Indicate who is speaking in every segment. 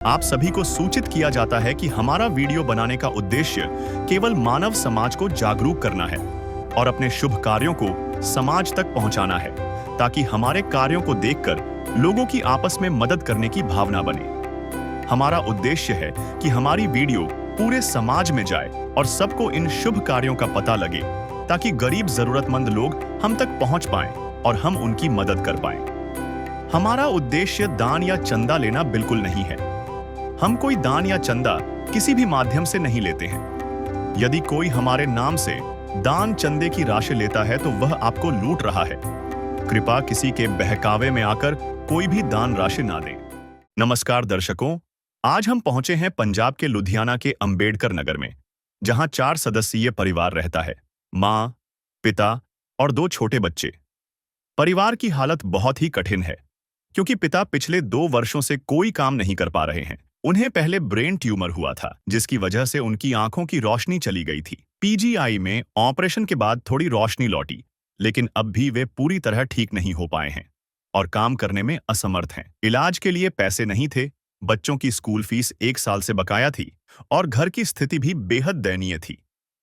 Speaker 1: आप सभी को सूचित किया जाता है कि हमारा वीडियो बनाने का उद्देश्य केवल मानव समाज को जागरूक करना है और अपने शुभ कार्यों को समाज तक पहुंचाना है, ताकि हमारे कार्यों को देखकर लोगों की आपस में मदद करने की भावना बने। हमारा उद्देश्य है कि हमारी वीडियो पूरे समाज में जाए और सबको इन शुभ कार्यों का पता लगे, ताकि गरीब जरूरतमंद लोग हम तक पहुंच पाएं और हम उनकी मदद कर पाएं। हमारा उद्देश्य दान या चंदा लेना बिल्कुल नहीं है। हम कोई दान या चंदा किसी भी माध्यम से नहीं लेते हैं। यदि कोई हमारे नाम से दान चंदे की राशि लेता है तो वह आपको लूट रहा है। कृपया किसी के बहकावे में आकर कोई भी दान राशि ना दें। नमस्कार दर्शकों, आज हम पहुंचे हैं पंजाब के लुधियाना के अंबेडकर नगर में, जहां 4 सदस्यीय परिवार रहता है। माँ, पिता और 2 छोटे बच्चे। परिवार की हालत बहुत ही कठिन है, क्योंकि पिता पिछले 2 वर्षों से कोई काम नहीं कर पा रहे हैं। उन्हें पहले ब्रेन ट्यूमर हुआ था, जिसकी वजह से उनकी आंखों की रोशनी चली गई थी। पीजीआई में ऑपरेशन के बाद थोड़ी रोशनी लौटी, लेकिन अब भी वे पूरी तरह ठीक नहीं हो पाए हैं और काम करने में असमर्थ हैं। इलाज के लिए पैसे नहीं थे, बच्चों की स्कूल फीस 1 साल से बकाया थी और घर की स्थिति भी बेहद दयनीय थी।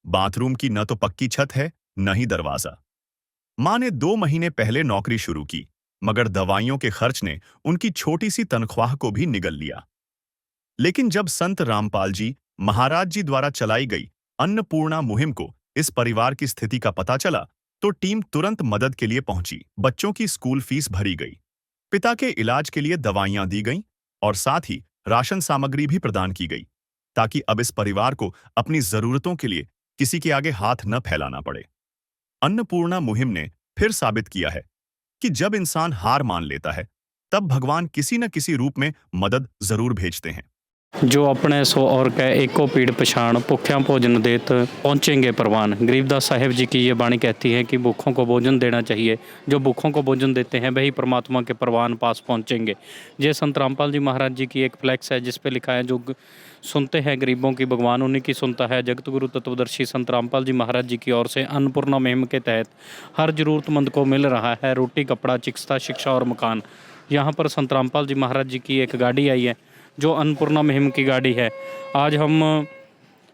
Speaker 1: बाथरूम की न तो पक्की छत है, न ही दरवाजा। मां ने 2 महीने पहले नौकरी शुरू की, मगर दवाइयों के खर्च ने उनकी छोटी सी तनख्वाह को भी निगल लिया। लेकिन जब संत रामपाल जी महाराज जी द्वारा चलाई गई अन्नपूर्णा मुहिम को इस परिवार की स्थिति का पता चला, तो टीम तुरंत मदद के लिए पहुंची। बच्चों की स्कूल फीस भरी गई, पिता के इलाज के लिए दवाइयां दी गईं और साथ ही राशन सामग्री भी प्रदान की गई, ताकि अब इस परिवार को अपनी जरूरतों के लिए किसी के आगे हाथ न फैलाना पड़े। अन्नपूर्णा मुहिम ने फिर साबित किया है कि जब इंसान हार मान लेता है, तब भगवान किसी न किसी रूप में मदद जरूर भेजते हैं।
Speaker 2: जो अपने सो और कह एको पीड़ पछाण, भुख्यां भोजन देत पहुँचेंगे परवान। गरीबदास साहेब जी की ये वाणी कहती है कि भूखों को भोजन देना चाहिए। जो भूखों को भोजन देते हैं वही परमात्मा के परवान पास पहुँचेंगे। ये संत रामपाल जी महाराज जी की एक फ्लैक्स है, जिस पे लिखा है, जो सुनते हैं गरीबों की भगवान उन्हीं की सुनता है। जगत गुरु तत्वदर्शी संत रामपाल जी महाराज जी की ओर से अन्नपूर्णा मुहिम के तहत हर जरूरतमंद को मिल रहा है रोटी, कपड़ा, चिकित्सा, शिक्षा और मकान। यहाँ पर संत रामपाल जी महाराज जी की एक गाड़ी आई है, जो अन्नपूर्णा मुहिम की गाड़ी है। आज हम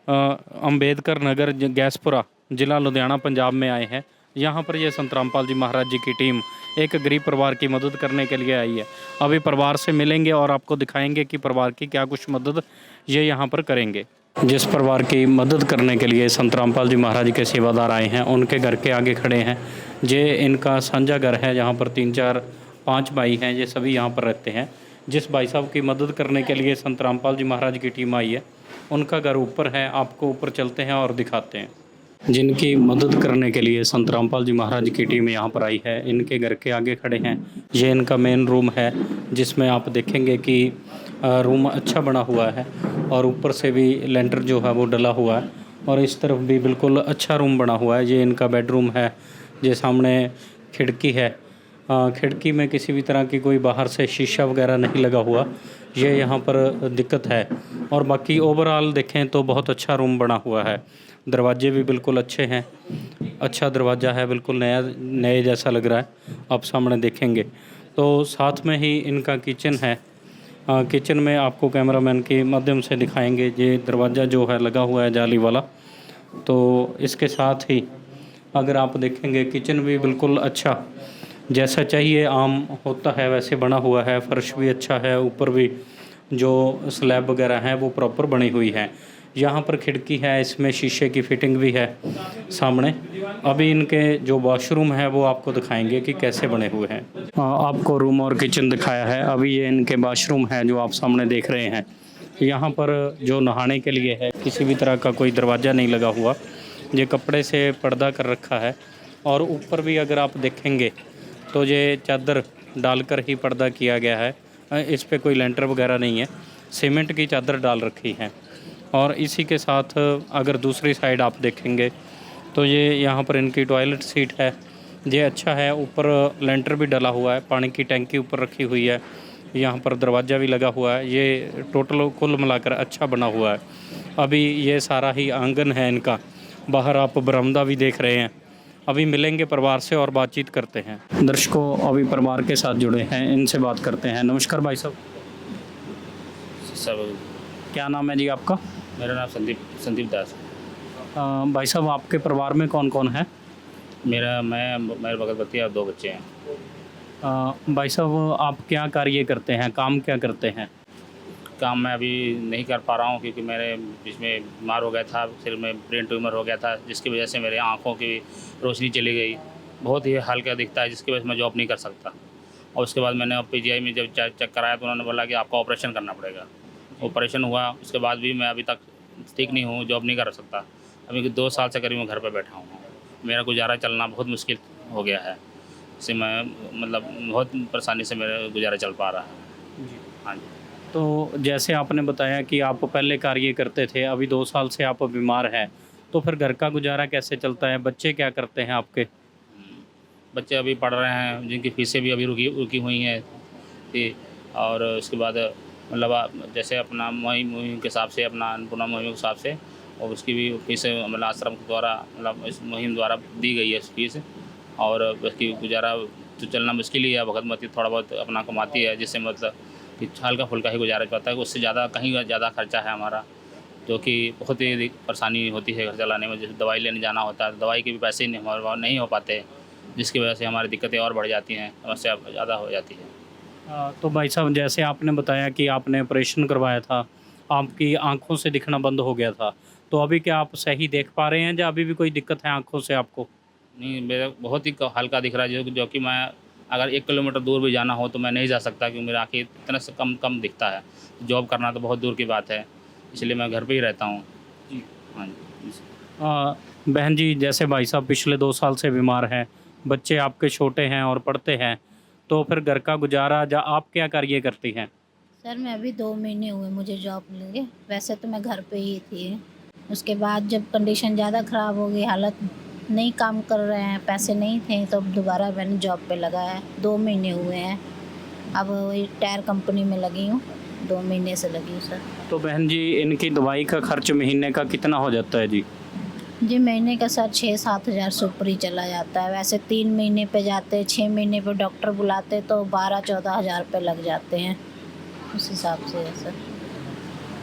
Speaker 2: अंबेडकर नगर गैसपुरा, जिला लुधियाना, पंजाब में आए हैं। यहाँ पर ये संत रामपाल जी महाराज जी की टीम एक गरीब परिवार की मदद करने के लिए आई है। अभी परिवार से मिलेंगे और आपको दिखाएंगे कि परिवार की क्या कुछ मदद ये यहाँ पर करेंगे। जिस परिवार की मदद करने के लिए संत रामपाल जी महाराज के सेवादार आए हैं, उनके घर के आगे खड़े हैं। ये इनका साझा घर है, जहाँ पर 3, 4, 5 भाई हैं। ये सभी यहाँ पर रहते हैं। जिस भाई साहब की मदद करने के लिए संत रामपाल जी महाराज की टीम आई है, उनका घर ऊपर है। आपको ऊपर चलते हैं और दिखाते हैं। जिनकी मदद करने के लिए संत रामपाल जी महाराज की टीम यहाँ पर आई है, इनके घर के आगे खड़े हैं। ये इनका मेन रूम है, जिसमें आप देखेंगे कि रूम अच्छा बना हुआ है और ऊपर से भी लेंटर जो है वो डला हुआ है और इस तरफ भी बिल्कुल अच्छा रूम बना हुआ है। ये इनका बेडरूम है। ये सामने खिड़की है। खिड़की में किसी भी तरह की कोई बाहर से शीशा वगैरह नहीं लगा हुआ, ये यहाँ पर दिक्कत है। और बाकी ओवरऑल देखें तो बहुत अच्छा रूम बना हुआ है। दरवाजे भी बिल्कुल अच्छे हैं, अच्छा दरवाज़ा है, बिल्कुल नए जैसा लग रहा है। आप सामने देखेंगे तो साथ में ही इनका किचन है। किचन में आपको कैमरामैन के माध्यम से दिखाएंगे। ये दरवाज़ा जो है लगा हुआ है जाली वाला। तो इसके साथ ही अगर आप देखेंगे, किचन भी बिल्कुल अच्छा जैसा चाहिए आम होता है वैसे बना हुआ है। फर्श भी अच्छा है, ऊपर भी जो स्लैब वगैरह हैं वो प्रॉपर बनी हुई है। यहाँ पर खिड़की है, इसमें शीशे की फिटिंग भी है सामने। अभी इनके जो वॉशरूम है वो आपको दिखाएंगे कि कैसे बने हुए हैं। आपको रूम और किचन दिखाया है। अभी ये इनके वॉशरूम है जो आप सामने देख रहे हैं। यहाँ पर जो नहाने के लिए है, किसी भी तरह का कोई दरवाज़ा नहीं लगा हुआ, ये कपड़े से पर्दा कर रखा है। और ऊपर भी अगर आप देखेंगे तो ये चादर डालकर ही पर्दा किया गया है। इस पे कोई लेंटर वगैरह नहीं है, सीमेंट की चादर डाल रखी है। और इसी के साथ अगर दूसरी साइड आप देखेंगे तो ये यहाँ पर इनकी टॉयलेट सीट है। ये अच्छा है, ऊपर लेंटर भी डला हुआ है, पानी की टंकी ऊपर रखी हुई है। यहाँ पर दरवाज़ा भी लगा हुआ है। ये टोटल कुल मिलाकर अच्छा बना हुआ है। अभी ये सारा ही आंगन है इनका। बाहर आप बरामदा भी देख रहे हैं। अभी मिलेंगे परिवार से और बातचीत करते हैं। दर्शकों, अभी परिवार के साथ जुड़े हैं, इनसे बात करते हैं। नमस्कार भाई साहब।
Speaker 3: सब।
Speaker 2: क्या नाम है जी आपका?
Speaker 3: मेरा नाम संदीप दास।
Speaker 2: भाई साहब, आपके परिवार में कौन कौन है?
Speaker 3: मेरे बगल पति और 2 बच्चे हैं।
Speaker 2: भाई साहब, आप क्या कार्य करते हैं, काम क्या करते हैं?
Speaker 3: काम मैं अभी नहीं कर पा रहा हूँ क्योंकि मेरे बीच में बीमार हो गया था, सिर में ब्रेन ट्यूमर हो गया था, जिसकी वजह से मेरे आँखों की रोशनी चली गई, बहुत ही हल्का दिखता है, जिसकी वजह से मैं जॉब नहीं कर सकता। और उसके बाद मैंने PGI में जब चेक कराया तो उन्होंने बोला कि आपका ऑपरेशन करना पड़ेगा। ऑपरेशन हुआ, उसके बाद भी मैं अभी तक ठीक नहीं हूँ, जॉब नहीं कर सकता। अभी 2 साल से करीब मैं घर पर बैठा हूँ। मेरा गुजारा चलना बहुत मुश्किल हो गया है, इससे मैं मतलब बहुत परेशानी से मेरा गुजारा चल पा रहा है। हाँ जी।
Speaker 2: तो जैसे आपने बताया कि आप पहले कार्य करते थे, अभी 2 साल से आप बीमार हैं, तो फिर घर का गुजारा कैसे चलता है? बच्चे क्या करते हैं आपके?
Speaker 3: बच्चे अभी पढ़ रहे हैं, जिनकी फीसें भी अभी रुकी हुई हैं कि, और उसके बाद मतलब जैसे अपना मुहिम के हिसाब से, अपना अन्नपूर्णा मुहिम के हिसाब से, और उसकी भी फीस मतलब आश्रम के द्वारा, मतलब इस मुहिम द्वारा दी गई है फीस। और उसकी गुजारा तो चलना मुश्किल ही है, भगतमती थोड़ा बहुत अपना कमाती है, जिससे मतलब कि हल्का फुल्का ही गुजारा पाता है। उससे ज़्यादा कहीं ज़्यादा खर्चा है हमारा, जो कि बहुत ही परेशानी होती है घर चलाने में। जैसे दवाई लेने जाना होता है, दवाई के भी पैसे नहीं हमारे पास नहीं हो पाते, जिसकी वजह से हमारी दिक्कतें और बढ़ जाती हैं, समस्या ज़्यादा हो जाती है।
Speaker 2: तो भाई साहब, जैसे आपने बताया कि आपने ऑपरेशन करवाया था, आपकी आँखों से दिखना बंद हो गया था, तो अभी क्या आप सही देख पा रहे हैं या अभी भी कोई दिक्कत है आँखों से आपको?
Speaker 3: नहीं, मेरा बहुत ही हल्का दिख रहा है, जो कि मैं अगर 1 किलोमीटर दूर भी जाना हो तो मैं नहीं जा सकता, क्योंकि मेरी आँखें इतना से कम दिखता है। जॉब करना तो बहुत दूर की बात है, इसलिए मैं घर पे ही रहता हूँ।
Speaker 2: जी।
Speaker 3: हाँ जी।
Speaker 2: बहन जी, जैसे भाई साहब पिछले 2 साल से बीमार हैं, बच्चे आपके छोटे हैं और पढ़ते हैं, तो फिर घर का गुजारा या आप क्या कार्य करती हैं?
Speaker 4: सर मैं अभी 2 महीने हुए मुझे जॉब लगे, वैसे तो मैं घर पे ही थी। उसके बाद जब कंडीशन ज़्यादा ख़राब हो गई, हालत नहीं काम कर रहे हैं, पैसे नहीं थे, तो अब दोबारा मैंने जॉब पे लगाया। 2 महीने हुए हैं, अब वही टायर कंपनी में लगी हूँ, 2 महीने से लगी हूँ सर।
Speaker 2: तो बहन जी, इनकी दवाई का खर्च महीने का कितना हो जाता है जी?
Speaker 4: जी महीने का सर 6-7 हज़ार से ऊपर ही चला जाता है। वैसे 3 महीने पे जाते, 6 महीने पे डॉक्टर बुलाते तो 12-14 हज़ार रुपये लग जाते हैं, उस हिसाब से है सर।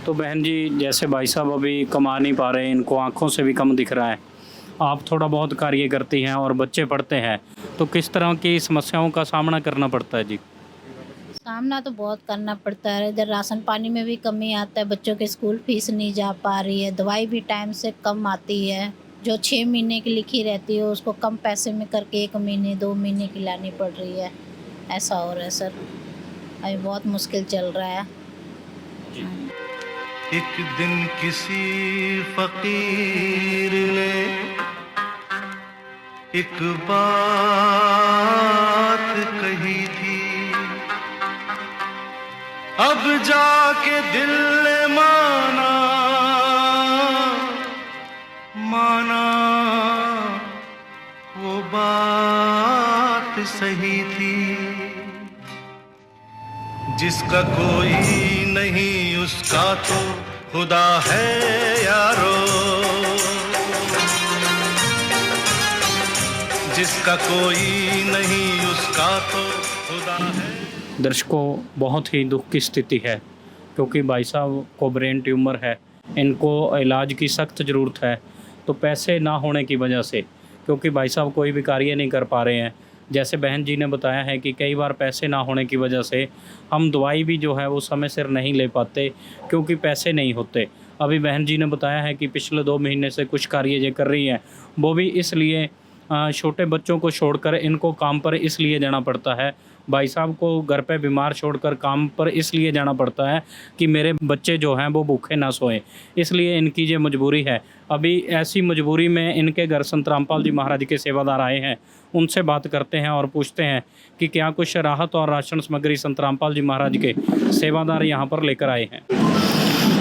Speaker 2: तो बहन जी, जैसे भाई साहब अभी कमा नहीं पा रहे, इनको आँखों से भी कम दिख रहा है, आप थोड़ा बहुत कार्य करती हैं और बच्चे पढ़ते हैं, तो किस तरह की समस्याओं का सामना करना पड़ता है जी?
Speaker 4: सामना तो बहुत करना पड़ता है, इधर राशन पानी में भी कमी आता है, बच्चों के स्कूल फीस नहीं जा पा रही है, दवाई भी टाइम से कम आती है, जो 6 महीने की लिखी रहती है उसको कम पैसे में करके 1 महीने 2 महीने की लानी पड़ रही है। ऐसा हो रहा है सर, अभी बहुत मुश्किल चल रहा है।
Speaker 5: एक दिन किसी फकीर ने एक बात कही थी, अब जाके दिल ने माना वो बात सही थी। जिसका कोई नहीं उसका तो खुदा है यारो, जिसका कोई नहीं उसका तो खुदा है।
Speaker 2: दर्शकों, बहुत ही दुख की स्थिति है, क्योंकि भाई साहब को ब्रेन ट्यूमर है, इनको इलाज की सख्त ज़रूरत है। तो पैसे ना होने की वजह से, क्योंकि भाई साहब कोई भी कार्य नहीं कर पा रहे हैं, जैसे बहन जी ने बताया है कि कई बार पैसे ना होने की वजह से हम दवाई भी जो है वो समय सिर नहीं ले पाते, क्योंकि पैसे नहीं होते। अभी बहन जी ने बताया है कि पिछले 2 महीने से कुछ कार्य ये कर रही हैं, वो भी इसलिए छोटे बच्चों को छोड़कर इनको काम पर इसलिए जाना पड़ता है। भाई साहब को घर पे बीमार छोड़कर काम पर इसलिए जाना पड़ता है कि मेरे बच्चे जो हैं वो भूखे ना सोएं, इसलिए इनकी ये मजबूरी है। अभी ऐसी मजबूरी में इनके घर संत रामपाल जी महाराज के सेवादार आए हैं, उनसे बात करते हैं और पूछते हैं कि क्या कुछ राहत और राशन सामग्री संत रामपाल जी महाराज के सेवादार यहाँ पर लेकर आए हैं।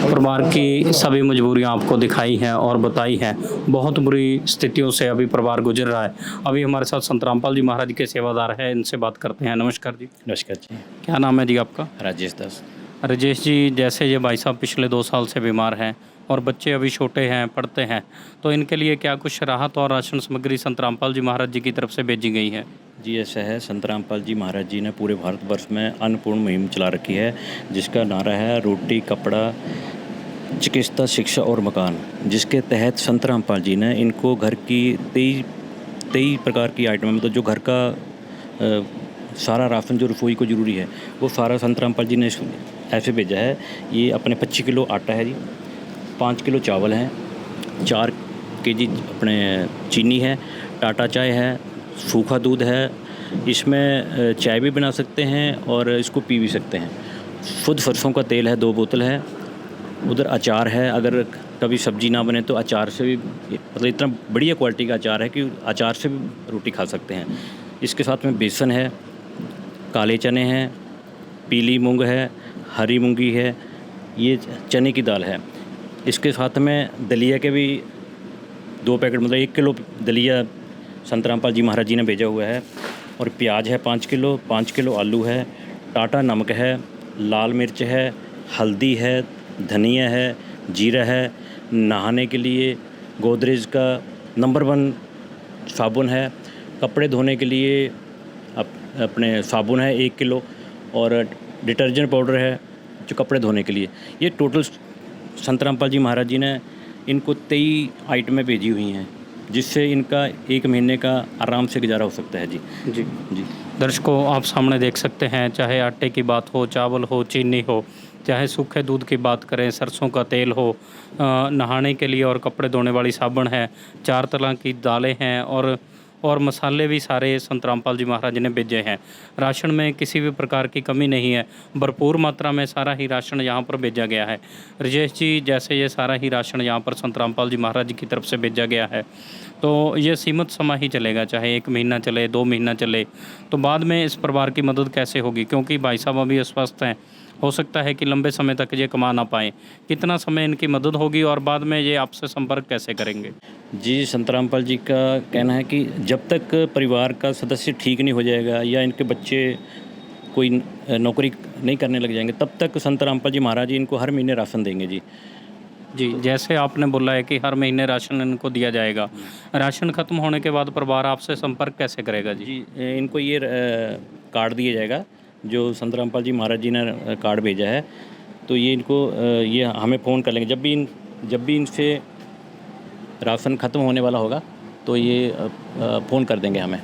Speaker 2: परिवार की सभी मजबूरियां आपको दिखाई हैं और बताई हैं, बहुत बुरी स्थितियों से अभी परिवार गुजर रहा है। अभी हमारे साथ संत रामपाल जी महाराज के सेवादार हैं, इनसे बात करते हैं। नमस्कार जी।
Speaker 6: नमस्कार जी।
Speaker 2: क्या नाम है जी आपका?
Speaker 6: राजेश दास।
Speaker 2: राजेश जी, जैसे ये भाई साहब पिछले 2 साल से बीमार हैं, और बच्चे अभी छोटे हैं, पढ़ते हैं, तो इनके लिए क्या कुछ राहत और राशन सामग्री संत रामपाल जी महाराज जी की तरफ से भेजी गई है?
Speaker 6: जी ऐसा है, संत रामपाल जी महाराज जी ने पूरे भारतवर्ष में अन्नपूर्ण मुहिम चला रखी है, जिसका नारा है रोटी, कपड़ा, चिकित्सा, शिक्षा और मकान, जिसके तहत संत रामपाल जी ने इनको घर की 23 प्रकार की आइटम, मतलब जो घर का सारा राशन जो रसोई को ज़रूरी है वो सारा संत रामपाल जी ने ऐसे भेजा है। ये अपने 25 किलो आटा है जी, 5 किलो चावल हैं, 4 केजी अपने चीनी है, टाटा चाय है, सूखा दूध है, इसमें चाय भी बना सकते हैं और इसको पी भी सकते हैं। शुद्ध सरसों का तेल है, 2 बोतल है। उधर अचार है, अगर कभी सब्जी ना बने तो अचार से भी, मतलब इतना बढ़िया क्वालिटी का अचार है कि अचार से भी रोटी खा सकते हैं। इसके साथ में बेसन है, काले चने हैं, पीली मूंग है, हरी मूंगी है, ये चने की दाल है। इसके साथ में दलिया के भी 2 पैकेट, मतलब 1 किलो दलिया संत रामपाल जी महाराज जी ने भेजा हुआ है। और प्याज है 5 किलो आलू है, टाटा नमक है, लाल मिर्च है, हल्दी है, धनिया है, जीरा है, नहाने के लिए गोदरेज का नंबर 1 साबुन है, कपड़े धोने के लिए अपने साबुन है 1 किलो, और डिटर्जेंट पाउडर है जो कपड़े धोने के लिए। ये टोटल संत रामपाल जी महाराज जी ने इनको 23 आइटमें भेजी हुई हैं, जिससे इनका 1 महीने का आराम से गुजारा हो सकता है जी।
Speaker 2: जी
Speaker 6: जी
Speaker 2: दर्शकों, आप सामने देख सकते हैं, चाहे आटे की बात हो, चावल हो, चीनी हो, चाहे सूखे दूध की बात करें, सरसों का तेल हो, नहाने के लिए और कपड़े धोने वाली साबुन है, 4 तरह की दालें हैं और मसाले भी सारे संत रामपाल जी महाराज ने भेजे हैं। राशन में किसी भी प्रकार की कमी नहीं है, भरपूर मात्रा में सारा ही राशन यहाँ पर भेजा गया है। राजेश जी, जैसे ये सारा ही राशन यहाँ पर संत रामपाल जी महाराज जी की तरफ से भेजा गया है, तो ये सीमित समय ही चलेगा, चाहे 1 महीना चले, 2 महीना चले, तो बाद में इस परिवार की मदद कैसे होगी? क्योंकि भाई साहब अभी अस्वस्थ हैं, हो सकता है कि लंबे समय तक ये कमा ना पाएँ। कितना समय इनकी मदद होगी और बाद में ये आपसे संपर्क कैसे करेंगे?
Speaker 6: जी, संत रामपाल जी का कहना है कि जब तक परिवार का सदस्य ठीक नहीं हो जाएगा या इनके बच्चे कोई नौकरी नहीं करने लग जाएंगे, तब तक संत रामपाल जी महाराज जी इनको हर महीने राशन देंगे जी।
Speaker 2: जी, जैसे आपने बोला है कि हर महीने राशन इनको दिया जाएगा, राशन ख़त्म होने के बाद परिवार आपसे संपर्क कैसे करेगा जी?
Speaker 6: जी, इनको ये कार्ड दिया जाएगा, जो संत रामपाल जी महाराज जी ने कार्ड भेजा है, तो ये इनको ये हमें फ़ोन कर लेंगे जब भी इनसे राशन ख़त्म होने वाला होगा, तो ये फ़ोन कर देंगे हमें,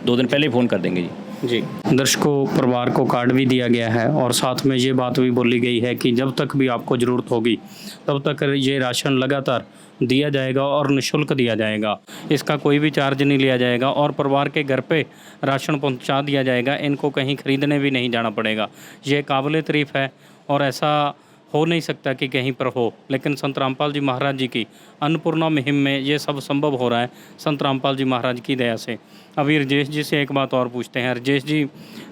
Speaker 6: 2 दिन पहले ही फ़ोन कर देंगे जी।
Speaker 2: जी दर्शकों, परिवार को कार्ड भी दिया गया है और साथ में ये बात भी बोली गई है कि जब तक भी आपको ज़रूरत होगी तब तक ये राशन लगातार दिया जाएगा और निःशुल्क दिया जाएगा, इसका कोई भी चार्ज नहीं लिया जाएगा और परिवार के घर पे राशन पहुंचा दिया जाएगा, इनको कहीं ख़रीदने भी नहीं जाना पड़ेगा। ये काबिल तारीफ़ है और ऐसा हो नहीं सकता कि कहीं पर हो, लेकिन संत रामपाल जी महाराज जी की अन्नपूर्णा मुहिम में ये सब संभव हो रहा है संत रामपाल जी महाराज की दया से। अभी राजेश जी से एक बात और पूछते हैं। राजेश जी,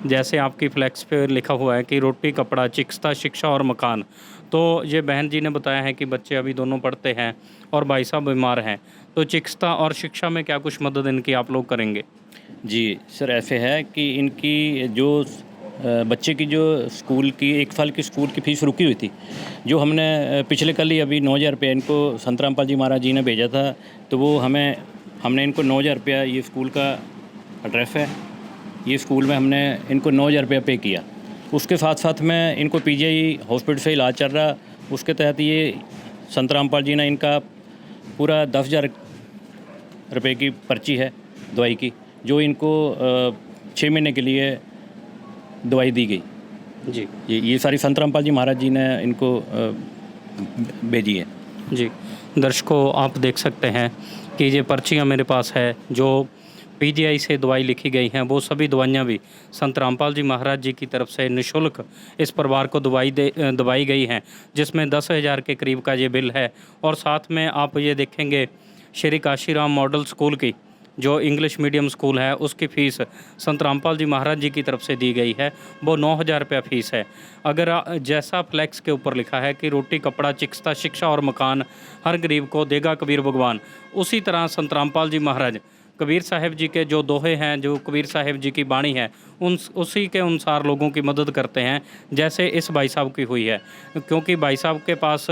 Speaker 2: जैसे आपकी फ्लैक्स पे लिखा हुआ है कि रोटी, कपड़ा, चिकित्सा, शिक्षा और मकान, तो ये बहन जी ने बताया है कि बच्चे अभी दोनों पढ़ते हैं और भाई साहब बीमार हैं, तो चिकित्सा और शिक्षा में क्या कुछ मदद इनकी आप लोग करेंगे?
Speaker 6: जी सर, ऐसे है कि इनकी जो बच्चे की जो स्कूल की 1 साल की स्कूल की फ़ीस रुकी हुई थी, जो हमने पिछले कल ही अभी 9,000 रुपये इनको संत रामपाल जी महाराज जी ने भेजा था, तो वो हमने इनको 9,000 रुपया, ये स्कूल का एड्रेस है, ये स्कूल में हमने इनको 9,000 रुपया पे किया। उसके साथ साथ में इनको पीजीआई हॉस्पिटल से इलाज चल रहा, उसके तहत ये संत रामपाल जी ने इनका पूरा 10,000 रुपये की पर्ची है दवाई की, जो इनको 6 महीने के लिए दवाई दी गई
Speaker 2: जी।
Speaker 6: ये सारी संत रामपाल जी महाराज जी ने इनको भेजी है
Speaker 2: जी दर्शकों, आप देख सकते हैं कि ये पर्चियाँ मेरे पास है, जो पीजीआई से दवाई लिखी गई हैं, वो सभी दवाइयाँ भी संत रामपाल जी महाराज जी की तरफ से निःशुल्क इस परिवार को दवाई गई हैं, जिसमें 10,000 के करीब का ये बिल है। और साथ में आप ये देखेंगे श्री काशीराम मॉडल स्कूल की, जो इंग्लिश मीडियम स्कूल है, उसकी फ़ीस संत रामपाल जी महाराज जी की तरफ से दी गई है, वो 9,000 रुपया फ़ीस है। अगर जैसा फ्लैक्स के ऊपर लिखा है कि रोटी, कपड़ा, चिकित्सा, शिक्षा और मकान हर गरीब को देगा कबीर भगवान, उसी तरह संत रामपाल जी महाराज कबीर साहिब जी के जो दोहे हैं, जो कबीर साहिब जी की बाणी है, उसी के अनुसार लोगों की मदद करते हैं, जैसे इस भाई साहब की हुई है। क्योंकि भाई साहब के पास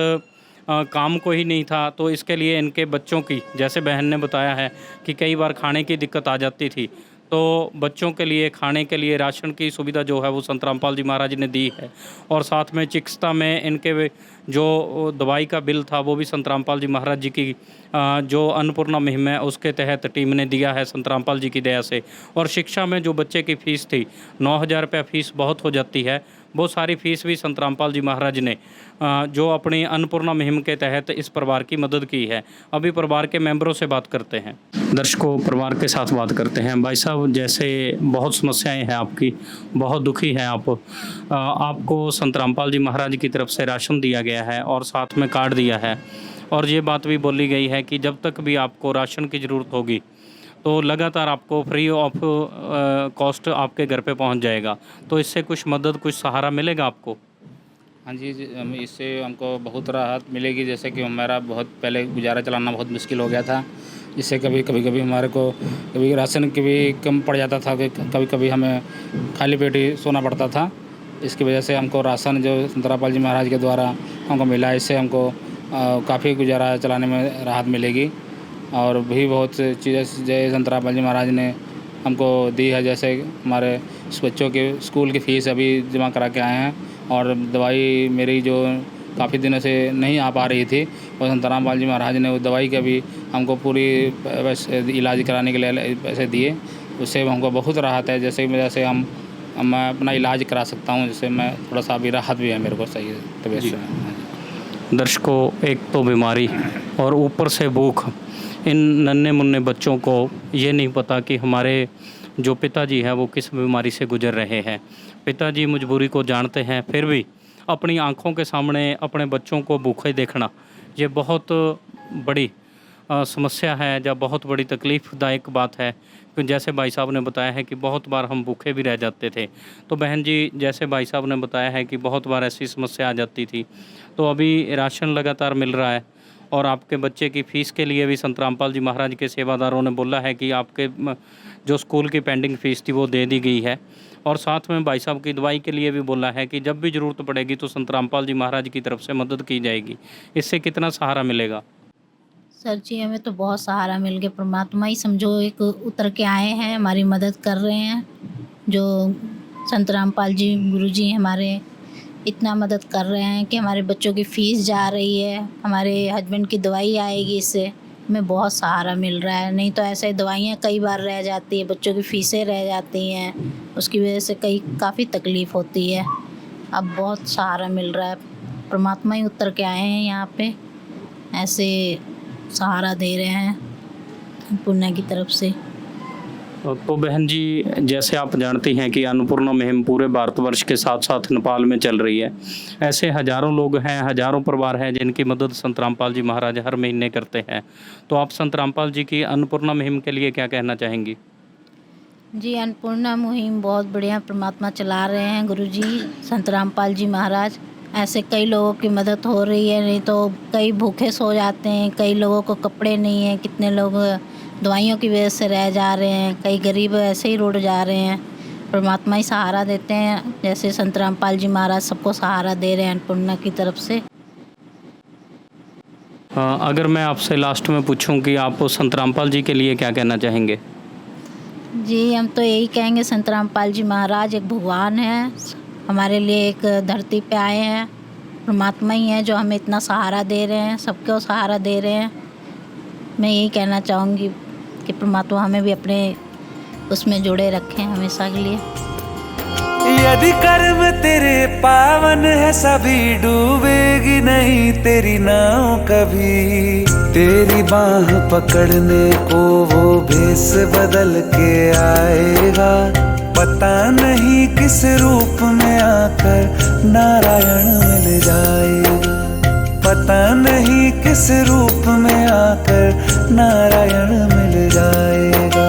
Speaker 2: काम को ही नहीं था, तो इसके लिए इनके बच्चों की, जैसे बहन ने बताया है कि कई बार खाने की दिक्कत आ जाती थी, तो बच्चों के लिए खाने के लिए राशन की सुविधा जो है वो संत रामपाल जी महाराज ने दी है। और साथ में चिकित्सा में इनके जो दवाई का बिल था वो भी संत रामपाल जी महाराज जी की जो अन्नपूर्णा मुहिम है उसके तहत टीम ने दिया है संत रामपाल जी की दया से। और शिक्षा में जो बच्चे की फ़ीस थी 9,000 रुपये फ़ीस बहुत हो जाती है, वो सारी फ़ीस भी संत रामपाल जी महाराज ने जो अपनी अन्नपूर्णा मुहिम के तहत इस परिवार की मदद की है। अभी परिवार के मेंबरों से बात करते हैं। दर्शकों, परिवार के साथ बात करते हैं। भाई साहब, जैसे बहुत समस्याएं हैं आपकी, बहुत दुखी हैं आप, आपको संत रामपाल जी महाराज की तरफ से राशन दिया गया है और साथ में कार्ड दिया है, और ये बात भी बोली गई है कि जब तक भी आपको राशन की ज़रूरत होगी तो लगातार आपको फ्री ऑफ कॉस्ट आपके घर पे पहुंच जाएगा। तो इससे कुछ मदद, कुछ सहारा मिलेगा आपको?
Speaker 3: हाँ जी इससे हमको बहुत राहत मिलेगी। जैसे कि हमारा बहुत पहले गुजारा चलाना बहुत मुश्किल हो गया था, जिससे कभी हमारे को कभी राशन की भी कम पड़ जाता था, कभी कभी हमें खाली पेट ही सोना पड़ता था। इसकी वजह से हमको राशन जो संत रामपाल जी महाराज के द्वारा हमको मिला, इससे हमको काफ़ी गुजारा चलाने में राहत मिलेगी। और भी बहुत चीज़ें जय संत रामपाल जी महाराज ने हमको दी है, जैसे हमारे बच्चों के स्कूल की फ़ीस अभी जमा करा के आए हैं, और दवाई मेरी जो काफ़ी दिनों से नहीं आ पा रही थी, और संत रामपाल जी महाराज ने वो दवाई का भी हमको पूरी इलाज कराने के लिए पैसे दिए। उससे हमको बहुत राहत है, जैसे की वजह से मैं अपना इलाज करा सकता हूँ, जिससे मैं थोड़ा सा अभी राहत भी है मेरे को सही तबीयत से।
Speaker 2: दर्शकों, एक तो बीमारी और ऊपर से भूख, इन नन्हे मुन्ने बच्चों को ये नहीं पता कि हमारे जो पिताजी हैं वो किस बीमारी से गुजर रहे हैं। पिताजी मजबूरी को जानते हैं, फिर भी अपनी आंखों के सामने अपने बच्चों को भूखे देखना ये बहुत बड़ी समस्या है, या बहुत बड़ी तकलीफ़दायक बात है। कि जैसे भाई साहब ने बताया है कि बहुत बार हम भूखे भी रह जाते थे। तो बहन जी, जैसे भाई साहब ने बताया है कि बहुत बार ऐसी समस्या आ जाती थी, तो अभी राशन लगातार मिल रहा है, और आपके बच्चे की फ़ीस के लिए भी संत रामपाल जी महाराज के सेवादारों ने बोला है कि आपके जो स्कूल की पेंडिंग फ़ीस थी वो दे दी गई है। और साथ में भाई साहब की दवाई के लिए भी बोला है कि जब भी ज़रूरत पड़ेगी तो संत रामपाल जी महाराज की तरफ से मदद की जाएगी। इससे कितना सहारा मिलेगा?
Speaker 4: सर जी, हमें तो बहुत सहारा मिल गया। परमात्मा ही समझो एक उतर के आए हैं, हमारी मदद कर रहे हैं। जो संत रामपाल जी गुरु जी हमारे इतना मदद कर रहे हैं कि हमारे बच्चों की फ़ीस जा रही है, हमारे हस्बैंड की दवाई आएगी, इससे हमें बहुत सहारा मिल रहा है। नहीं तो ऐसे दवाइयाँ कई बार रह जाती है, बच्चों की फ़ीसें रह जाती हैं, उसकी वजह से काफ़ी तकलीफ़ होती है। अब बहुत सहारा मिल रहा है, परमात्मा ही उतर के आए हैं यहाँ पे, ऐसे सहारा दे रहे हैं पुण्य की तरफ से।
Speaker 2: तो बहन जी, जैसे आप जानती हैं कि अन्नपूर्णा मुहिम पूरे भारतवर्ष के साथ साथ नेपाल में चल रही है। ऐसे हज़ारों लोग हैं, हज़ारों परिवार हैं जिनकी मदद संत रामपाल जी महाराज हर महीने करते हैं। तो आप संत रामपाल जी की अन्नपूर्णा मुहिम के लिए क्या कहना चाहेंगी?
Speaker 4: जी, अन्नपूर्णा मुहिम बहुत बढ़िया परमात्मा चला रहे हैं गुरु जी संत रामपाल जी महाराज। ऐसे कई लोगों की मदद हो रही है, नहीं तो कई भूखे सो जाते हैं, कई लोगों को कपड़े नहीं हैं, कितने लोग दवाइयों की वजह से रह जा रहे हैं, कई गरीब ऐसे ही रुड़ जा रहे हैं। परमात्मा ही सहारा देते हैं, जैसे संत रामपाल जी महाराज सबको सहारा दे रहे हैं अन्नपूर्णा की तरफ से।
Speaker 2: अगर मैं आपसे लास्ट में पूछूं कि आप संत रामपाल जी के लिए क्या कहना चाहेंगे?
Speaker 4: जी, हम तो यही कहेंगे, संत रामपाल जी महाराज एक भगवान है, हमारे लिए एक धरती पे आए हैं, परमात्मा ही है जो हमें इतना सहारा दे रहे हैं, सबको सहारा दे रहे हैं। मैं यही कहना चाहूँगी कि परमात्मा हमें भी अपने उसमें जुड़े रखें हमेशा के लिए।
Speaker 7: यदि कर्म तेरे पावन है, सभी डूबेगी नहीं तेरी नाव कभी। तेरी बाह पकड़ने को वो भेष बदल के आएगा, पता नहीं किस रूप में आकर नारायण मिल जाएगा, पता नहीं किस रूप में आकर नारायण मिल जाएगा।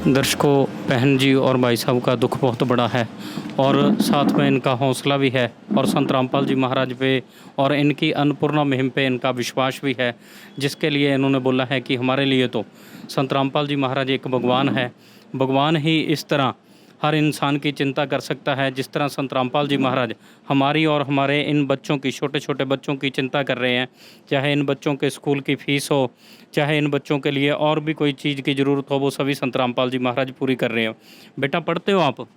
Speaker 2: दर्शकों, बहन जी और भाई साहब का दुख बहुत बड़ा है, और साथ में इनका हौसला भी है, और संत रामपाल जी महाराज पे और इनकी अन्नपूर्णा मुहिम पे इनका विश्वास भी है, जिसके लिए इन्होंने बोला है कि हमारे लिए तो संत रामपाल जी महाराज एक भगवान है। भगवान ही इस तरह हर इंसान की चिंता कर सकता है, जिस तरह संत रामपाल जी महाराज हमारी और हमारे इन बच्चों की, छोटे छोटे बच्चों की चिंता कर रहे हैं। चाहे इन बच्चों के स्कूल की फ़ीस हो, चाहे इन बच्चों के लिए और भी कोई चीज़ की ज़रूरत हो, वो सभी संत रामपाल जी महाराज पूरी कर रहे हो। बेटा पढ़ते हो आप?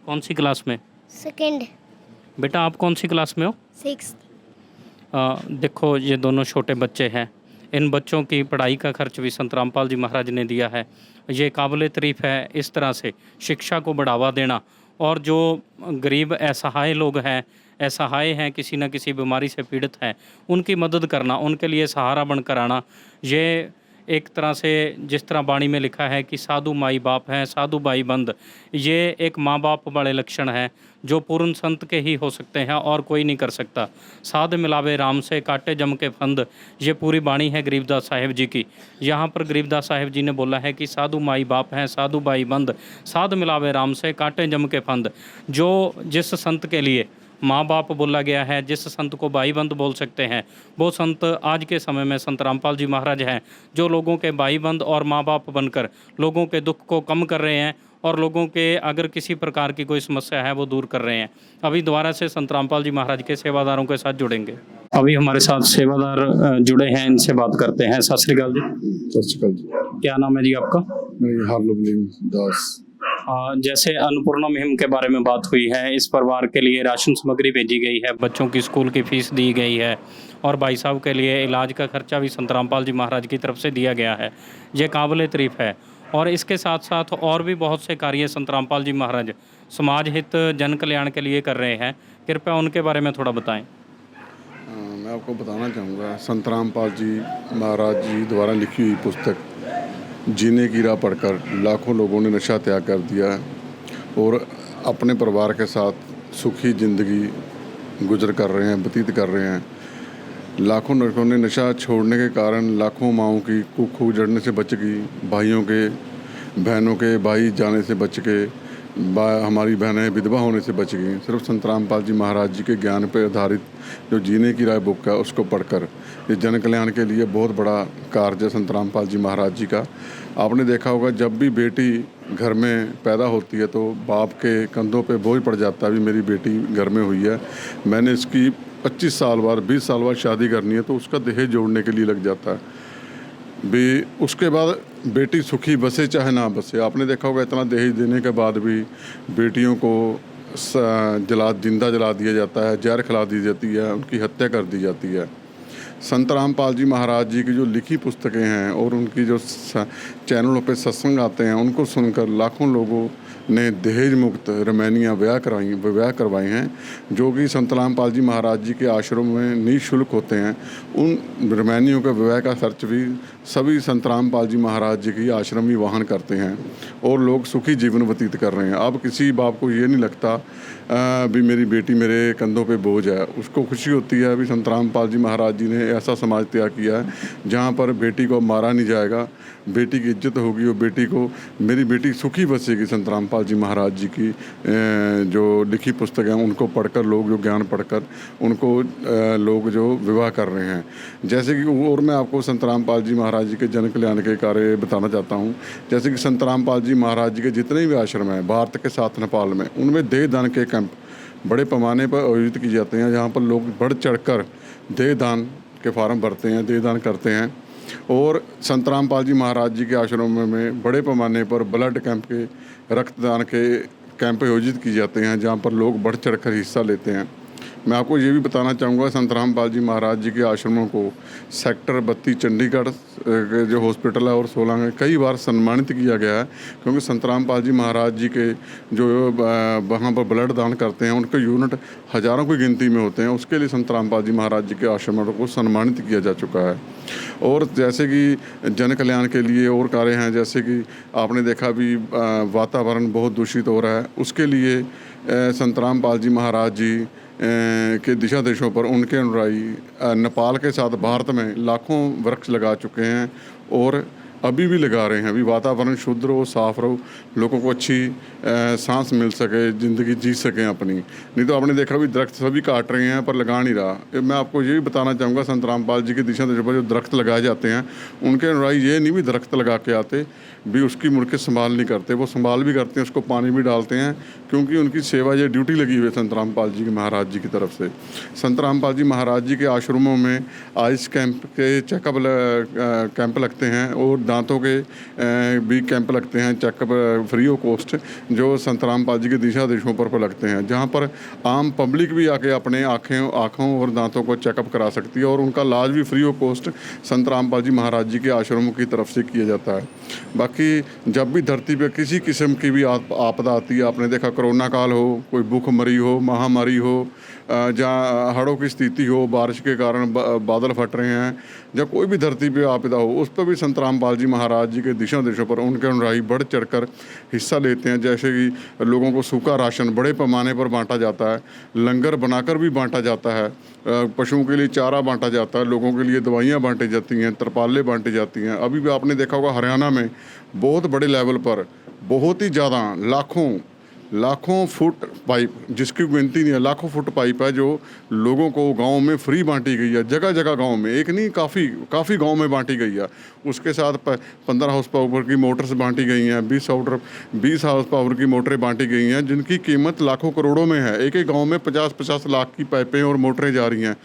Speaker 2: कौन सी क्लास में?
Speaker 8: सेकंड
Speaker 2: बेटा आप कौन सी क्लास में हो?
Speaker 8: 6th
Speaker 2: देखो ये दोनों छोटे बच्चे हैं, इन बच्चों की पढ़ाई का खर्च भी संत रामपाल जी महाराज ने दिया है। ये काबिल तारीफ़ है। इस तरह से शिक्षा को बढ़ावा देना और जो गरीब असहाय लोग हैं, असहाय हैं, किसी न किसी बीमारी से पीड़ित हैं, उनकी मदद करना, उनके लिए सहारा बनकर आना, ये एक तरह से जिस तरह बाणी में लिखा है कि साधु माई बाप हैं, साधु भाई बंद, ये एक माँ बाप वाले लक्षण हैं जो पूर्ण संत के ही हो सकते हैं और कोई नहीं कर सकता। साध मिलावे राम से काटे जम के फंद, ये पूरी बाणी है गरीबदास साहिब जी की। यहाँ पर गरीबदास साहिब जी ने बोला है कि साधु माई बाप हैं, साधु भाई बंद, साध मिलावे राम से काटे जम के फंद। जो जिस संत के लिए माँ बाप बोला गया है, जिस संत को भाई बंद बोल सकते हैं, वो संत आज के समय में संत रामपाल जी महाराज हैं, जो लोगों के भाई बंद और माँ बाप बनकर लोगों के दुख को कम कर रहे हैं और लोगों के अगर किसी प्रकार की कोई समस्या है वो दूर कर रहे हैं। अभी दोबारा से संत रामपाल जी महाराज के सेवादारों के साथ जुड़ेंगे। अभी हमारे साथ सेवादार जुड़े हैं, इनसे बात करते हैं। सत श्री अकाल जी।
Speaker 9: सत श्री अकाल जी।
Speaker 2: क्या नाम है जी आपका?
Speaker 9: मैं हरलवली दास।
Speaker 2: जैसे अन्नपूर्णा मुहिम के बारे में बात हुई है, इस परिवार के लिए राशन सामग्री भेजी गई है, बच्चों की स्कूल की फ़ीस दी गई है और भाई साहब के लिए इलाज का खर्चा भी संत रामपाल जी महाराज की तरफ से दिया गया है। ये काबिल तारीफ़ है। और इसके साथ साथ और भी बहुत से कार्य संत रामपाल जी महाराज समाज हित जन कल्याण के लिए कर रहे हैं। कृपया उनके बारे में थोड़ा बताएं।
Speaker 9: मैं आपको बताना चाहूँगा, संत रामपाल जी महाराज जी द्वारा लिखी हुई पुस्तक जीने की राह पढ़कर लाखों लोगों ने नशा त्याग कर दिया और अपने परिवार के साथ सुखी ज़िंदगी गुजर कर रहे हैं, व्यतीत कर रहे हैं। लाखों लोगों ने नशा छोड़ने के कारण लाखों माओं की कुख उजड़ने से बच गई, भाइयों के बहनों के भाई जाने से बच के, हमारी बहनें विधवा होने से बच गई। सिर्फ संत रामपाल जी महाराज जी के ज्ञान पर आधारित जो जीने की राह बुक है उसको पढ़कर ये जन कल्याण के लिए बहुत बड़ा कार्य है संत रामपाल जी महाराज जी का। आपने देखा होगा, जब भी बेटी घर में पैदा होती है तो बाप के कंधों पे बोझ पड़ जाता है, भी मेरी बेटी घर में हुई है, मैंने इसकी 25 साल बाद 20 साल बाद शादी करनी है, तो उसका दहेज जोड़ने के लिए लग जाता है भी। उसके बाद बेटी सुखी बसे चाहे ना बसे। आपने देखा होगा, इतना दहेज देने के बाद भी बेटियों को जिंदा जला दिया जाता है, जहर खिला दी जाती है, उनकी हत्या कर दी जाती है। संत रामपाल जी महाराज जी की जो लिखी पुस्तकें हैं और उनकी जो चैनलों पे सत्संग आते हैं, उनको सुनकर लाखों लोगों ने दहेज मुक्त रमैनियाँ विवाह करवाई हैं, जो कि संत रामपाल जी महाराज जी के आश्रम में निःशुल्क होते हैं। उन रमैनियों के विवाह का खर्च भी सभी संत रामपाल जी महाराज जी की आश्रम ही वहन करते हैं और लोग सुखी जीवन व्यतीत कर रहे हैं। अब किसी बाप को ये नहीं लगता भी मेरी बेटी मेरे कंधों पे बोझ है, उसको खुशी होती है भी संत रामपाल जी महाराज जी ने ऐसा समाज त्याग किया है जहाँ पर बेटी को मारा नहीं जाएगा, बेटी की इज्जत होगी और बेटी को, मेरी बेटी सुखी बसेगी। संत रामपाल जी महाराज जी की जो लिखी पुस्तक हैं उनको पढ़कर लोग, जो ज्ञान पढ़कर उनको लोग जो विवाह कर रहे हैं। जैसे कि और मैं आपको संत रामपाल जी महाराज जी के जन कल्याण के कार्य बताना चाहता हूँ। जैसे कि संत रामपाल जी महाराज जी के जितने भी आश्रम हैं भारत के साथ नेपाल में, उनमें देह दान के कैंप बड़े पैमाने पर आयोजित किए जाते हैं, जहाँ पर लोग बढ़ चढ़कर देह दान के फार्म भरते हैं, देह दान करते हैं। और संत रामपाल जी महाराज जी के आश्रमों में बड़े पैमाने पर ब्लड कैंप के, रक्तदान के कैंप आयोजित किए जाते हैं, जहाँ पर लोग बढ़ चढ़कर हिस्सा लेते हैं। मैं आपको ये भी बताना चाहूँगा, संत रामपाल जी महाराज जी के आश्रमों को सेक्टर 32 चंडीगढ़ के जो हॉस्पिटल है और 16 में कई बार सम्मानित किया गया है, क्योंकि संत रामपाल जी महाराज जी के जो वहाँ पर ब्लड दान करते हैं उनके यूनिट हज़ारों की गिनती में होते हैं। उसके लिए संत रामपाल जी महाराज जी के आश्रमों को सम्मानित किया जा चुका है। और जैसे कि जन कल्याण के लिए और कार्य हैं, जैसे कि आपने देखा भी वातावरण बहुत दूषित हो रहा है, उसके लिए संत रामपाल जी महाराज जी के दिशा देशों पर उनके अनुयायी नेपाल के साथ भारत में लाखों वृक्ष लगा चुके हैं और अभी भी लगा रहे हैं। अभी वातावरण शुद्ध रहो, साफ रहो, लोगों को अच्छी सांस मिल सके, ज़िंदगी जी सकें अपनी। नहीं तो आपने देखा भी दरख्त सभी काट रहे हैं पर लगा नहीं रहा। मैं आपको ये भी बताना चाहूँगा, संत रामपाल जी के दिशा निर्देश पर जो दरख्त लगाए जाते हैं उनके अनुयायी ये नहीं भी दरख्त लगा के आते भी उसकी मुड़ के संभाल नहीं करते, वो संभाल भी करते हैं, उसको पानी भी डालते हैं, क्योंकि उनकी सेवा ये ड्यूटी लगी हुई है संत रामपाल जी के महाराज जी की तरफ से। संत रामपाल जी महाराज जी के आश्रमों में आइस कैंप के चेकअप कैंप लगते हैं और दांतों के भी कैंप लगते हैं, चेकअप फ्री ऑफ कॉस्ट, जो संत रामपाल जी के दिशा देशों पर लगते हैं, जहाँ पर आम पब्लिक भी आके अपने आँखों और दांतों को चेकअप करा सकती है और उनका इलाज भी फ्री ऑफ कॉस्ट संत रामपाल जी महाराज जी के आश्रमों की तरफ से किया जाता है। बाकी जब भी धरती पे किसी किस्म की भी आपदा आती है, आपने देखा कोरोना काल हो, कोई भूखमरी हो, महामारी हो, जहाँ हड़ों की स्थिति हो, बारिश के कारण बादल फट रहे हैं, जब कोई भी धरती पे आपदा हो, उस पर भी संत रामपाल जी महाराज जी के दिशा निर्देशों पर उनके अनुयायी बढ़ चढ़कर हिस्सा लेते हैं। जैसे कि लोगों को सूखा राशन बड़े पैमाने पर बांटा जाता है, लंगर बनाकर भी बांटा जाता है, पशुओं के लिए चारा बांटा जाता है, लोगों के लिए दवाइयाँ बांटी जाती हैं, तरपालें बांटी जाती हैं। अभी भी आपने देखा होगा हरियाणा में बहुत बड़े लेवल पर बहुत ही ज़्यादा लाखों फुट पाइप, जिसकी गिनती नहीं है, लाखों फुट पाइप है जो लोगों को गांव में फ्री बांटी गई है। जगह जगह गांव में, एक नहीं काफ़ी गांव में बांटी गई है। उसके साथ 15 हाउस पावर की मोटर्स बांटी गई हैं, 20 हाउस पावर की मोटरें बांटी गई हैं, जिनकी कीमत लाखों करोड़ों में है। एक एक गाँव में 50-50 लाख की पाइपें और मोटरें जा रही हैं।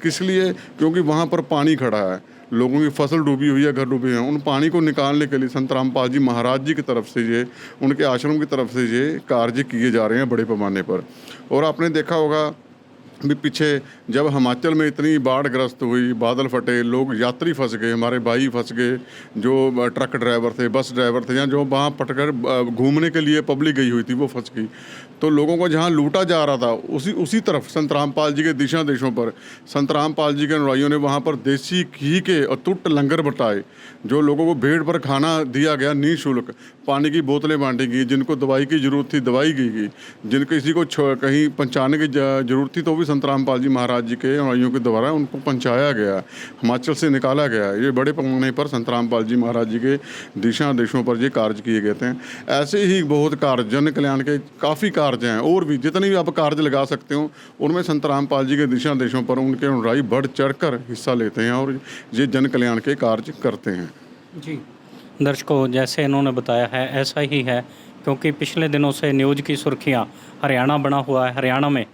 Speaker 9: किस लिए? क्योंकि वहाँ पर पानी खड़ा है, लोगों की फसल डूबी हुई है, घर डूबे हैं। उन पानी को निकालने के लिए संत रामपाल जी महाराज जी की तरफ से ये, उनके आश्रम की तरफ से ये कार्य किए जा रहे हैं बड़े पैमाने पर। और आपने देखा होगा भी पीछे जब हिमाचल में इतनी बाढ़ ग्रस्त हुई, बादल फटे, लोग यात्री फंस गए, हमारे भाई फंस गए, जो ट्रक ड्राइवर थे, बस ड्राइवर थे, या जो वहाँ पटकर घूमने के लिए पब्लिक गई हुई थी, वो फंस गई। तो लोगों को जहाँ लूटा जा रहा था उसी तरफ संत रामपाल जी के दिशा देशों पर संत रामपाल जी के अनुयायियों ने वहाँ पर देसी घी के अतुट लंगर बटाए, जो लोगों को भेड़ पर खाना दिया गया निःशुल्क, पानी की बोतलें बांटी गई, जिनको दवाई की ज़रूरत थी दवाई की गई, जिन किसी को कहीं पहुँचाने की ज़रूरत थी तो भी संत रामपाल जी महाराज जी के अनुयायियों के द्वारा उनको पहुँचाया गया, हिमाचल से निकाला गया। ये बड़े पैमाने पर संत रामपाल जी महाराज जी के दिशा देशों पर ये कार्य किए गए थे। ऐसे ही बहुत कार्य, जन कल्याण के काफ़ी कार्य हैं, और भी जितने भी आप कार्य लगा सकते हो, उनमें संत रामपाल जी के दिशा देशों पर उनके अनुयायी बढ़ चढ़कर हिस्सा लेते हैं और ये जन कल्याण के कार्य करते हैं।
Speaker 2: जी दर्शकों, जैसे इन्होंने बताया है ऐसा ही है, क्योंकि पिछले दिनों से न्यूज़ की सुर्खियां हरियाणा बना हुआ है। हरियाणा में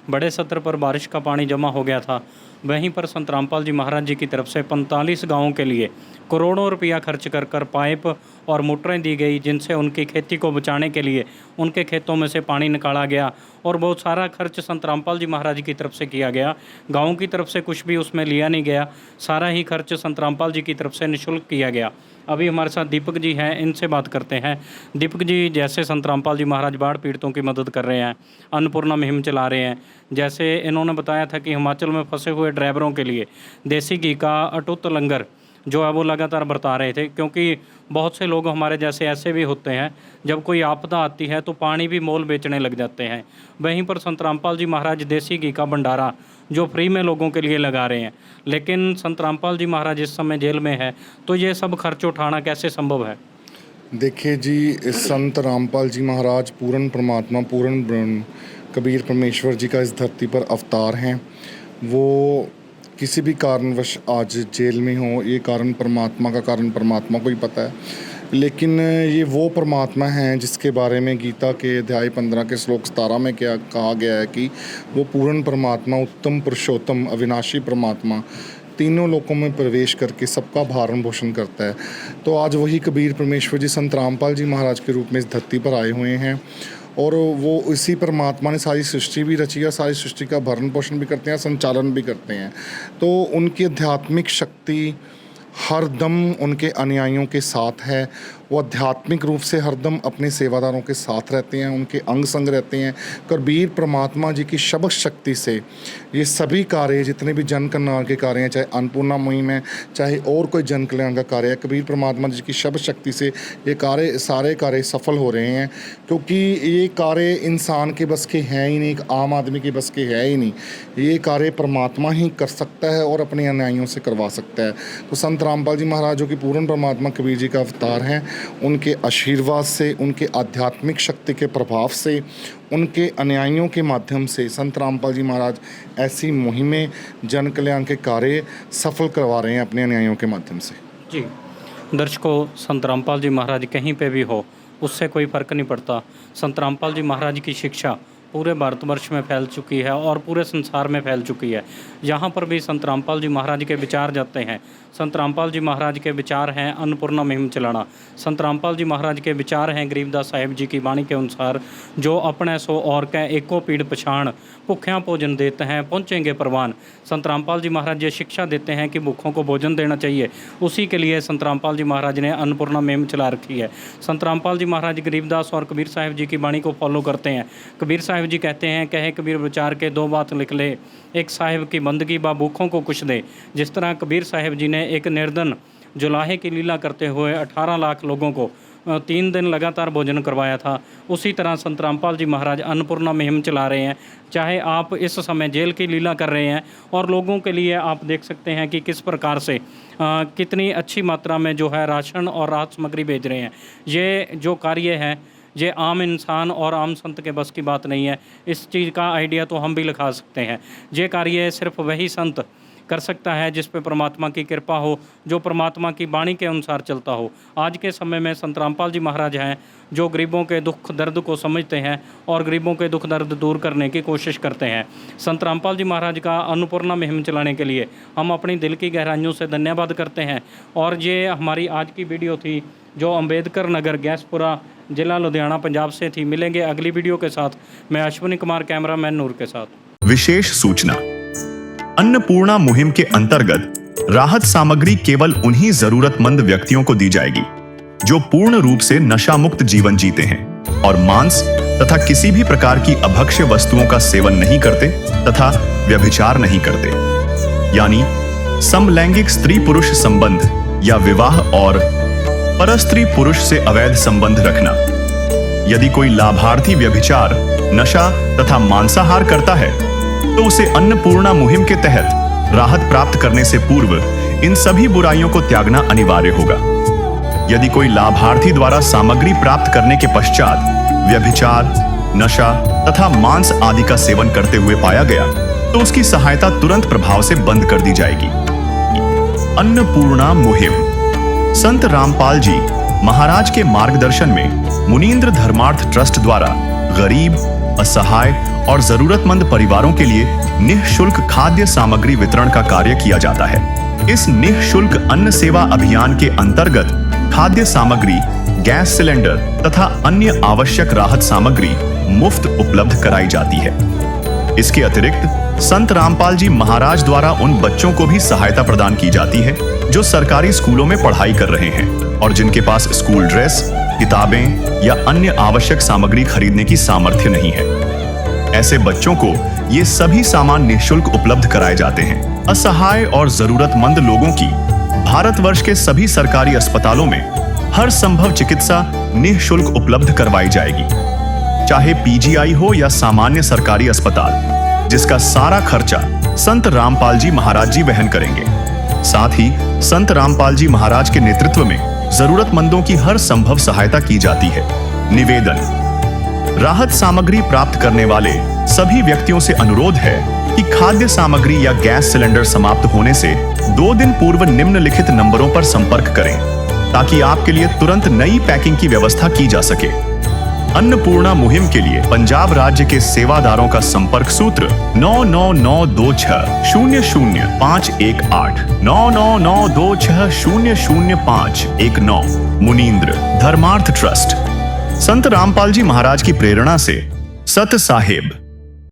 Speaker 2: बड़े स्तर पर बारिश का पानी जमा हो गया था। वहीं पर संत रामपाल जी महाराज जी की तरफ से 45 गाँवों के लिए करोड़ों रुपया खर्च कर पाइप और मोटरें दी गई, जिनसे उनकी खेती को बचाने के लिए उनके खेतों में से पानी निकाला गया। और बहुत सारा खर्च संत रामपाल जी महाराज की तरफ से किया गया, गाँव की तरफ से कुछ भी उसमें लिया नहीं गया, सारा ही खर्च संत रामपाल जी की तरफ से निःशुल्क किया गया। अभी हमारे साथ दीपक जी हैं, इनसे बात करते हैं। दीपक जी, जैसे संत रामपाल जी महाराज बाढ़ पीड़ितों की मदद कर रहे हैं, अन्नपूर्णा मुहिम चला रहे हैं, जैसे इन्होंने बताया था कि हिमाचल में फंसे हुए ड्राइवरों के लिए देसी घी का अटूट लंगर जो है वो लगातार बरता रहे थे, क्योंकि बहुत से लोग हमारे जैसे ऐसे भी होते हैं, जब कोई आपदा आती है तो पानी भी मोल बेचने लग जाते हैं। वहीं पर संत रामपाल जी महाराज देसी घी का भंडारा जो फ्री में लोगों के लिए लगा रहे हैं। लेकिन संत रामपाल जी महाराज इस समय जेल में है, तो ये सब खर्च उठाना कैसे संभव है?
Speaker 8: देखिए जी, संत रामपाल जी महाराज पूर्ण परमात्मा, पूर्ण ब्रह्म कबीर परमेश्वर जी का इस धरती पर अवतार हैं। वो किसी भी कारणवश आज जेल में हो, ये कारण परमात्मा को ही पता है। लेकिन ये वो परमात्मा हैं जिसके बारे में गीता के अध्याय 15 के श्लोक 17 में क्या कहा गया है कि वो पूर्ण परमात्मा, उत्तम पुरुषोत्तम, अविनाशी परमात्मा तीनों लोकों में प्रवेश करके सबका भरण पोषण करता है। तो आज वही कबीर परमेश्वर जी संत रामपाल जी महाराज के रूप में इस धरती पर आए हुए हैं, और वो इसी परमात्मा ने सारी सृष्टि भी रची है, सारी सृष्टि का भरण पोषण भी करते हैं, संचालन भी करते हैं। तो उनकी आध्यात्मिक शक्ति हर दम उनके अनुयायियों के साथ है, वो आध्यात्मिक रूप से हरदम अपने सेवादारों के साथ रहते हैं, उनके अंग संग रहते हैं। कबीर परमात्मा जी की शब्द शक्ति से ये सभी कार्य, जितने भी जन कल्याण के कार्य हैं, चाहे अन्नपूर्णा मुहिम है, चाहे और कोई जन कल्याण का कार्य है, कबीर परमात्मा जी की शब्द शक्ति से ये कार्य, सारे कार्य सफल हो रहे हैं। क्योंकि ये कार्य इंसान के बस के हैं ही नहीं, एक आम आदमी के बस के है ही नहीं। ये कार्य परमात्मा ही कर सकता है और अपने अनुयायियों से करवा सकता है। तो संत रामपाल जी महाराज, जो कि पूर्ण परमात्मा कबीर जी का अवतार हैं, उनके आशीर्वाद से, उनके आध्यात्मिक शक्ति के प्रभाव से, उनके अनुयायियों के माध्यम से संत रामपाल जी महाराज ऐसी मुहिमें, जन कल्याण के कार्य सफल करवा रहे हैं अपने अनुयायियों के माध्यम से।
Speaker 2: जी दर्शकों, संत रामपाल जी महाराज कहीं पे भी हो, उससे कोई फ़र्क नहीं पड़ता। संत रामपाल जी महाराज की शिक्षा पूरे भारतवर्ष में फैल चुकी है और पूरे संसार में फैल चुकी है। यहाँ पर भी संत रामपाल जी महाराज के विचार जाते हैं। संत रामपाल जी महाराज के विचार हैं अन्नपूर्णा मुहिम चलाना। संत रामपाल जी महाराज के विचार हैं गरीबदास साहिब जी की वाणी के अनुसार, जो अपने सो और कै एको पीड़ पछाण, भुख्यां भोजन देते हैं पहुँचेंगे परवान। संत रामपाल जी महाराज ये शिक्षा देते हैं कि भूखों को भोजन देना चाहिए। उसी के लिए संत रामपाल जी महाराज ने अन्नपूर्णा मुहिम चला रखी है। संत रामपाल जी महाराज गरीबदास और कबीर साहिब जी की वाणी को फॉलो करते हैं। कबीर साहिब जी कहते हैं, कहे कबीर विचार के दो बात लिख ले, एक साहिब की बंदगी बा भूखों को कुछ दे। जिस तरह कबीर साहिब जी ने एक निर्धन जुलाहे की लीला करते हुए 18 लाख लोगों को 3 दिन लगातार भोजन करवाया था, उसी तरह संत रामपाल जी महाराज अन्नपूर्णा मुहिम चला रहे हैं। चाहे आप इस समय जेल की लीला कर रहे हैं और लोगों के लिए आप देख सकते हैं कि किस प्रकार से कितनी अच्छी मात्रा में जो है राशन और राहत सामग्री भेज रहे हैं। ये जो कार्य है, ये आम इंसान और आम संत के बस की बात नहीं है। इस चीज़ का आइडिया तो हम भी लिखा सकते हैं। ये कार्य सिर्फ वही संत कर सकता है जिस पे परमात्मा की कृपा हो, जो परमात्मा की वाणी के अनुसार चलता हो। आज के समय में संत रामपाल जी महाराज हैं जो गरीबों के दुख दर्द को समझते हैं और गरीबों के दुख दर्द दूर करने की कोशिश करते हैं। संत रामपाल जी महाराज का अन्नपूर्णा मुहिम चलाने के लिए हम अपनी दिल की गहराइयों से धन्यवाद करते हैं। और ये हमारी आज की वीडियो थी जो अम्बेडकर नगर गैसपुरा जिला लुधियाना पंजाब से थी। मिलेंगे अगली वीडियो के साथ। मैं अश्विनी कुमार, कैमरामैन नूर के साथ।
Speaker 1: विशेष सूचना, अन्नपूर्णा मुहिम के अंतर्गत राहत सामग्री केवल उन्हीं जरूरतमंद व्यक्तियों को दी जाएगी जो पूर्ण रूप से नशा मुक्त जीवन जीते हैं और मांस तथा किसी भी प्रकार की अभक्ष्य वस्तुओं का सेवन नहीं करते तथा व्यभिचार नहीं करते, यानी समलैंगिक स्त्री पुरुष संबंध या विवाह और परस्त्री पुरुष से अवैध संबंध रखना। यदि कोई लाभार्थी व्यभिचार, नशा तथा मांसाहार करता है तो उसे अन्नपूर्णा मुहिम के तहत राहत प्राप्त करने से पूर्व इन सभी बुराइयों को त्यागना अनिवार्य होगा। यदि कोई लाभार्थी द्वारा सामग्री प्राप्त करने के पश्चात व्यभिचार, नशा तथा मांस आदि का सेवन करते हुए पाया गया तो उसकी सहायता तुरंत प्रभाव से बंद कर दी जाएगी। अन्नपूर्णा मुहिम संत रामपाल जी महाराज के मार्गदर्शन में मुनींद्र धर्मार्थ ट्रस्ट द्वारा गरीब, असहाय और जरूरतमंद परिवारों के लिए निःशुल्क खाद्य सामग्री वितरण का कार्य किया जाता है। इस निःशुल्क अन्न सेवा अभियान के अंतर्गत खाद्य सामग्री, गैस सिलेंडर तथा अन्य आवश्यक राहत सामग्री मुफ्त उपलब्ध कराई जाती है। इसके अतिरिक्त संत रामपाल जी महाराज द्वारा उन बच्चों को भी सहायता प्रदान की जाती है जो सरकारी स्कूलों में पढ़ाई कर रहे हैं और जिनके पास स्कूल ड्रेस, किताबें या अन्य आवश्यक सामग्री खरीदने की सामर्थ्य नहीं है। ऐसे बच्चों को ये सभी सामान निःशुल्क उपलब्ध कराए जाते हैं। असहाय और जरूरतमंद लोगों की भारतवर्ष के सभी सरकारी अस्पतालों में हर संभव चिकित्सा निःशुल्क उपलब्ध करवाई जाएगी, चाहे पीजीआई हो या सामान्य सरकारी अस्पताल, जिसका सारा खर्चा संत रामपाल जी महाराज जी वहन करेंगे। साथ ही संत रामपाल जी महाराज के नेतृत्व में जरूरतमंदों की हर संभव सहायता की जाती है। निवेदन, राहत सामग्री प्राप्त करने वाले सभी व्यक्तियों से अनुरोध है कि खाद्य सामग्री या गैस सिलेंडर समाप्त होने से 2 दिन पूर्व निम्नलिखित नंबरों पर संपर्क करें ताकि आपके लिए तुरंत नई पैकिंग की व्यवस्था की जा सके। अन्नपूर्णा मुहिम के लिए पंजाब राज्य के सेवादारों का संपर्क सूत्र 9992600518 9992600519। मुनींद्र धर्मार्थ ट्रस्ट, संत रामपाल जी महाराज की प्रेरणा से सत साहिब।